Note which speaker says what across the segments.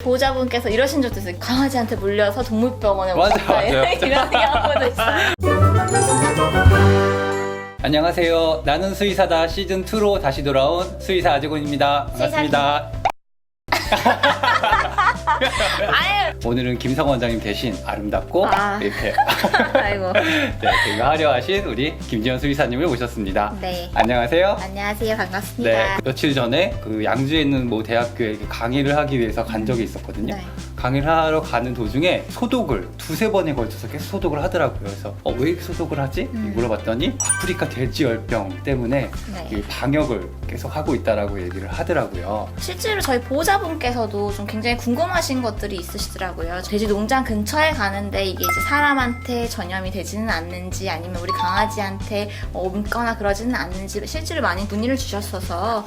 Speaker 1: 보호자분께서 이러신 적도 있어요. 강아지한테 물려서 동물병원에
Speaker 2: 맞아요.
Speaker 1: 이런 경우도 있어요.
Speaker 2: 안녕하세요. 나는 수의사다 시즌2로 다시 돌아온 수의사 아재곤입니다. 반갑습니다.
Speaker 1: 아유.
Speaker 2: 오늘은 김성원 원장님 대신 아름답고 이렇게
Speaker 1: 아이고.
Speaker 2: 네, 되게 화려하신 우리 김지현 수의사님을 모셨습니다.
Speaker 1: 네.
Speaker 2: 안녕하세요.
Speaker 1: 안녕하세요. 반갑습니다.
Speaker 2: 네, 며칠 전에 그 양주에 있는 모 대학교에 이렇게 강의를 하기 위해서 간 적이 있었거든요.
Speaker 1: 네.
Speaker 2: 강의를 하러 가는 도중에 소독을 두세 번에 걸쳐서 계속 소독을 하더라고요. 그래서 왜 이렇게 소독을 하지? 물어봤더니 아프리카 돼지열병 때문에
Speaker 1: 네.
Speaker 2: 이 방역을 계속 하고 있다라고 얘기를 하더라고요.
Speaker 1: 실제로 저희 보호자분께서도 좀 굉장히 궁금하신 것들이 있으시더라고요. 돼지 농장 근처에 가는데 이게 이제 사람한테 전염이 되지는 않는지 아니면 우리 강아지한테 옮거나 그러지는 않는지 실제로 많이 문의를 주셨어서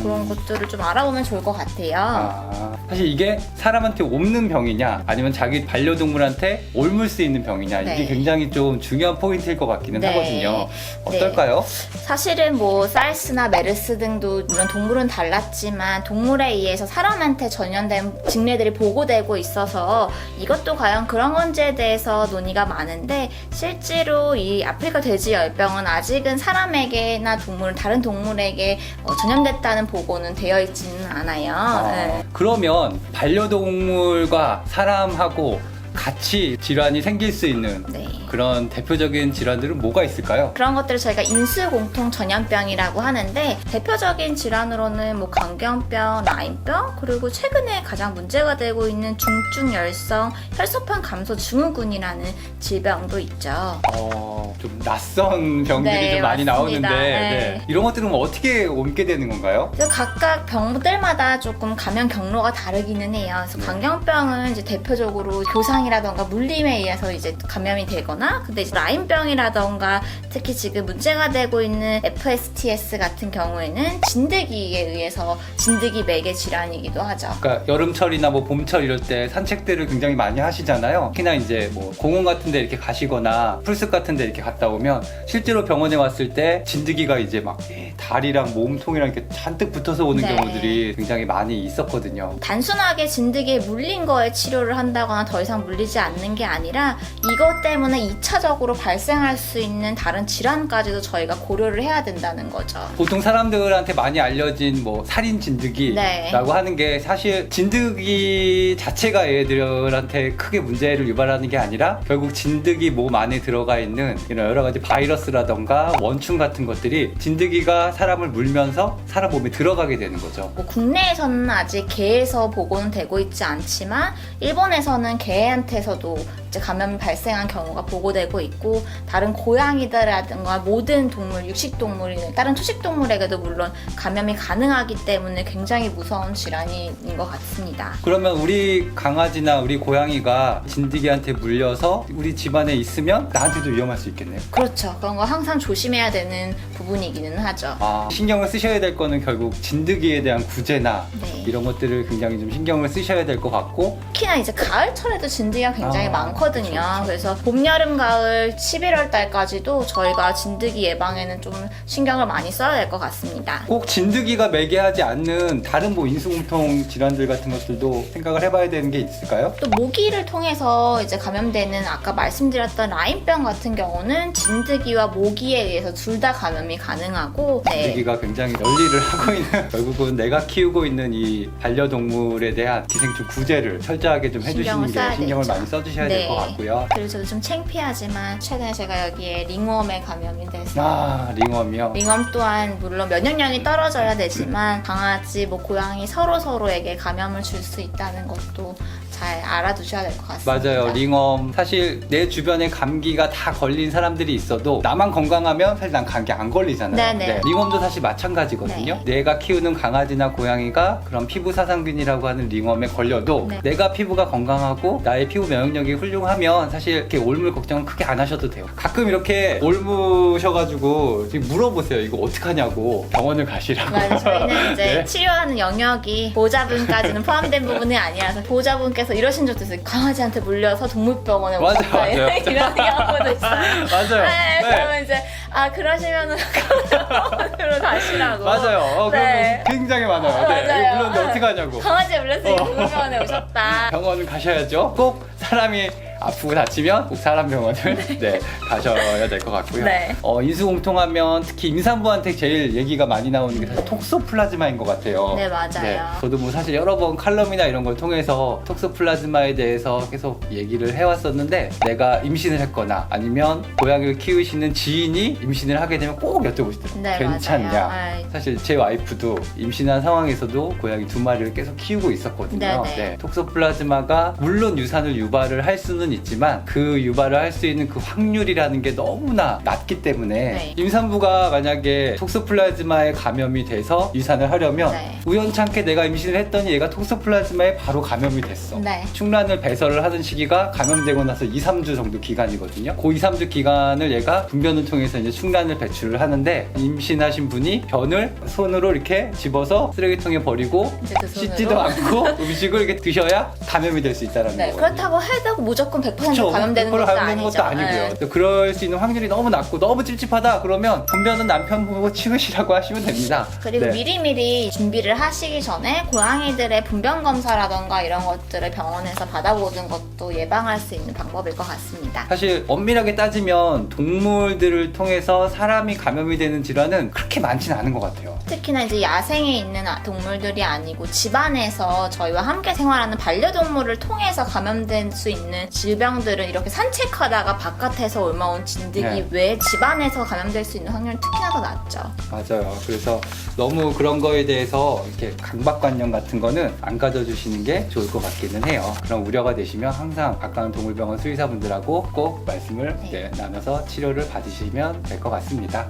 Speaker 1: 그런 것들을 좀 알아보면 좋을 것 같아요.
Speaker 2: 사실 이게 사람한테 옮는 병이냐 아니면 자기 반려동물한테 옮을 수 있는 병이냐
Speaker 1: 네.
Speaker 2: 이게 굉장히 좀 중요한 포인트일 것 같기는
Speaker 1: 네.
Speaker 2: 하거든요. 어떨까요?
Speaker 1: 사실은 뭐 사르스나 메르스 등도 물론 동물은 달랐지만 동물에 의해서 사람한테 전염된 직례들이 보고되고 있어서 이것도 과연 그런 건지에 대해서 논의가 많은데 실제로 이 아프리카 돼지열병은 아직은 사람에게나 다른 동물에게 전염됐다는 보고는 되어 있지는 않아요. 네.
Speaker 2: 그러면 반려동물과 사람하고 같이 질환이 생길 수 있는
Speaker 1: 네.
Speaker 2: 그런 대표적인 질환들은 뭐가 있을까요?
Speaker 1: 그런 것들을 저희가 인수공통 전염병이라고 하는데 대표적인 질환으로는 뭐 광견병, 라임병, 그리고 최근에 가장 문제가 되고 있는 중증열성 혈소판 감소 증후군이라는 질병도 있죠.
Speaker 2: 좀 낯선 병들이
Speaker 1: 네,
Speaker 2: 좀 많이
Speaker 1: 맞습니다.
Speaker 2: 나오는데
Speaker 1: 네.
Speaker 2: 이런 것들은 어떻게 옮게 되는 건가요?
Speaker 1: 그래서 각각 병들마다 조금 감염 경로가 다르기는 해요. 그래서
Speaker 2: 네.
Speaker 1: 광견병은 이제 대표적으로 교상이라던가 물림에 의해서 이제 감염이 되거나, 근데 이제 라임병이라던가 특히 지금 문제가 되고 있는 FSTS 같은 경우에는 진드기에 의해서 진드기 매개 질환이기도 하죠.
Speaker 2: 그러니까 여름철이나 뭐 봄철 이럴 때 산책들을 굉장히 많이 하시잖아요. 특히나 이제 뭐 공원 같은 데 이렇게 가시거나 풀숲 같은 데 이렇게 갔다 오면 실제로 병원에 왔을 때 진드기가 이제 막 다리랑 몸통이랑 이렇게 잔뜩 붙어서 오는
Speaker 1: 네.
Speaker 2: 경우들이 굉장히 많이 있었거든요.
Speaker 1: 단순하게 진드기에 물린 거에 치료를 한다거나 더 이상 물리지 않는 게 아니라 이것 때문에 2차적으로 발생할 수 있는 다른 질환까지도 저희가 고려를 해야 된다는 거죠.
Speaker 2: 보통 사람들한테 많이 알려진 뭐 살인 진드기라고
Speaker 1: 네.
Speaker 2: 하는 게 사실 진드기 자체가 얘들한테 크게 문제를 유발하는 게 아니라 결국 진드기 몸 안에 들어가 있는 이런 여러 가지 바이러스라던가 원충 같은 것들이 진드기가 사람을 물면서 사람 몸에 들어가게 되는 거죠.
Speaker 1: 뭐 국내에서는 아직 개에서 보고는 되고 있지 않지만 일본에서는 개한테서도 이제 감염이 발생한 경우가 보고되고 있고 다른 고양이들이라든가 모든 동물, 육식동물이나 다른 초식동물에게도 물론 감염이 가능하기 때문에 굉장히 무서운 질환인 것 같습니다.
Speaker 2: 그러면 우리 강아지나 우리 고양이가 진드기한테 물려서 우리 집안에 있으면 나한테도 위험할 수 있겠네요.
Speaker 1: 그렇죠. 그런 거 항상 조심해야 되는 부분이기는 하죠.
Speaker 2: 신경을 쓰셔야 될 거는 결국 진드기에 대한 구제나
Speaker 1: 네.
Speaker 2: 이런 것들을 굉장히 좀 신경을 쓰셔야 될 것 같고
Speaker 1: 특히나 이제 가을철에도 진드기가 굉장히 많거든요.
Speaker 2: 그렇죠.
Speaker 1: 그래서 봄, 여름, 가을, 11월 달까지도 저희가 진드기 예방에는 좀 신경을 많이 써야 될 것 같습니다.
Speaker 2: 꼭 진드기가 매개하지 않는 다른 뭐 인수공통 질환들 같은 것들도 생각을 해봐야 되는 게 있을까요?
Speaker 1: 또 모기를 통해서 이제 감염되는 아까 말씀드렸던 라임병 같은 경우는 진드기와 모기에 의해서 둘 다 감염이 가능하고
Speaker 2: 진드기가 굉장히 열일을 하고 있는 결국은 내가 키우고 있는 이 반려동물에 대한 기생충 구제를 철저하게 좀 해주시는 게 신경을 많이 써주셔야 될 것 같고요.
Speaker 1: 그리고 저도 좀 창피하지만 최근에 제가 여기에 링웜에 감염이 돼서
Speaker 2: 링웜이요?
Speaker 1: 링웜 또한 물론 면역력이 떨어져야 되지만 강아지, 뭐 고양이 서로에게 감염을 줄 수 있다는 것도 잘 알아두셔야 될 것 같습니다.
Speaker 2: 맞아요. 링웜 사실 내 주변에 감기가 다 걸린 사람들이 있어도 나만 건강하면 사실 난 감기 안 걸리잖아요.
Speaker 1: 네네.
Speaker 2: 링웜도 사실 마찬가지거든요.
Speaker 1: 네.
Speaker 2: 내가 키우는 강아지나 고양이가 그런 피부 사상균이라고 하는 링웜에 걸려도
Speaker 1: 네.
Speaker 2: 내가 피부가 건강하고 나의 피부 면역력이 훌륭하면 사실 이렇게 옮을 걱정은 크게 안 하셔도 돼요. 가끔 이렇게 옮으셔가지고 지금 물어보세요. 이거 어떡하냐고 병원을 가시라고.
Speaker 1: 맞아요. 저희는 이제
Speaker 2: 네.
Speaker 1: 치료하는 영역이 보호자분까지는 포함된 부분이 아니라서 보호자분께서 이러신 적도 있어요. 강아지한테 물려서 동물병원에
Speaker 2: 맞아요,
Speaker 1: 옮겼다.
Speaker 2: 맞아요.
Speaker 1: 이런 경우도 있어요.
Speaker 2: 맞아요.
Speaker 1: 네, 그러면 이제 아 그러시면은 병원으로 가시라고.
Speaker 2: 맞아요.
Speaker 1: 네.
Speaker 2: 그런 거 굉장히 많아요. 네.
Speaker 1: 맞아요.
Speaker 2: 물론 어떻게 하냐고.
Speaker 1: 강아지 물렸으니 동물병원에 오셨다.
Speaker 2: 병원을 가셔야죠. 꼭 사람이 아프고 다치면 꼭 사람 병원을 네, 가셔야 될 것 같고요.
Speaker 1: 네.
Speaker 2: 인수공통하면 특히 임산부한테 제일 얘기가 많이 나오는 게 사실 톡소플라즈마인 것 같아요.
Speaker 1: 네, 맞아요.
Speaker 2: 저도 뭐 사실 여러 번 칼럼이나 이런 걸 통해서 톡소플라즈마에 대해서 계속 얘기를 해왔었는데 내가 임신을 했거나 아니면 고양이를 키우시는 지인이 임신을 하게 되면 꼭 여쭤보시더라고요.
Speaker 1: 네,
Speaker 2: 괜찮냐?
Speaker 1: 맞아요.
Speaker 2: 사실 제 와이프도 임신한 상황에서도 고양이 2마리를 계속 키우고 있었거든요.
Speaker 1: 네네.
Speaker 2: 네, 톡소플라즈마가 물론 유산을 유발을 할 수는 있지만 그 유발을 할 수 있는 그 확률이라는 게 너무나 낮기 때문에
Speaker 1: 네.
Speaker 2: 임산부가 만약에 톡소플라즈마에 감염이 돼서 유산을 하려면
Speaker 1: 네.
Speaker 2: 우연찮게 내가 임신을 했더니 얘가 톡소플라즈마에 바로 감염이 됐어.
Speaker 1: 네.
Speaker 2: 충란을 배설을 하던 시기가 감염되고 나서 2, 3주 정도 기간이거든요. 그 2, 3주 기간을 얘가 분변을 통해서 이제 충란을 배출을 하는데 임신하신 분이 변을 손으로 이렇게 집어서 쓰레기통에 버리고
Speaker 1: 이제 그 손으로.
Speaker 2: 씻지도 않고 음식을 이렇게 드셔야 감염이 될 수 있다는
Speaker 1: 네,
Speaker 2: 거거든요.
Speaker 1: 그렇다고 해도 무조건 100%
Speaker 2: 그쵸,
Speaker 1: 감염되는 것도
Speaker 2: 감염되는
Speaker 1: 아니죠.
Speaker 2: 것도 아니고요.
Speaker 1: 네.
Speaker 2: 그래서 그럴 수 있는 확률이 너무 낮고 너무 찝찝하다 그러면 분변은 남편 보고 치우시라고 하시면 됩니다.
Speaker 1: 그리고
Speaker 2: 네.
Speaker 1: 미리미리 준비를 하시기 전에 고양이들의 분변 검사라던가 이런 것들을 병원에서 받아보는 것도 예방할 수 있는 방법일 것 같습니다.
Speaker 2: 사실 엄밀하게 따지면 동물들을 통해서 사람이 감염이 되는 질환은 그렇게 많지는 않은 것 같아요.
Speaker 1: 특히나 이제 야생에 있는 동물들이 아니고 집안에서 저희와 함께 생활하는 반려동물을 통해서 감염될 수 있는 질병들은 이렇게 산책하다가 바깥에서 옮아온 진드기
Speaker 2: 네.
Speaker 1: 외에 집안에서 감염될 수 있는 확률은 특히나 더 낮죠.
Speaker 2: 맞아요. 그래서 너무 그런 거에 대해서 이렇게 강박관념 같은 거는 안 가져주시는 게 좋을 것 같기는 해요. 그런 우려가 되시면 항상 가까운 동물병원 수의사분들하고 꼭 말씀을
Speaker 1: 네.
Speaker 2: 나눠서 치료를 받으시면 될 것 같습니다.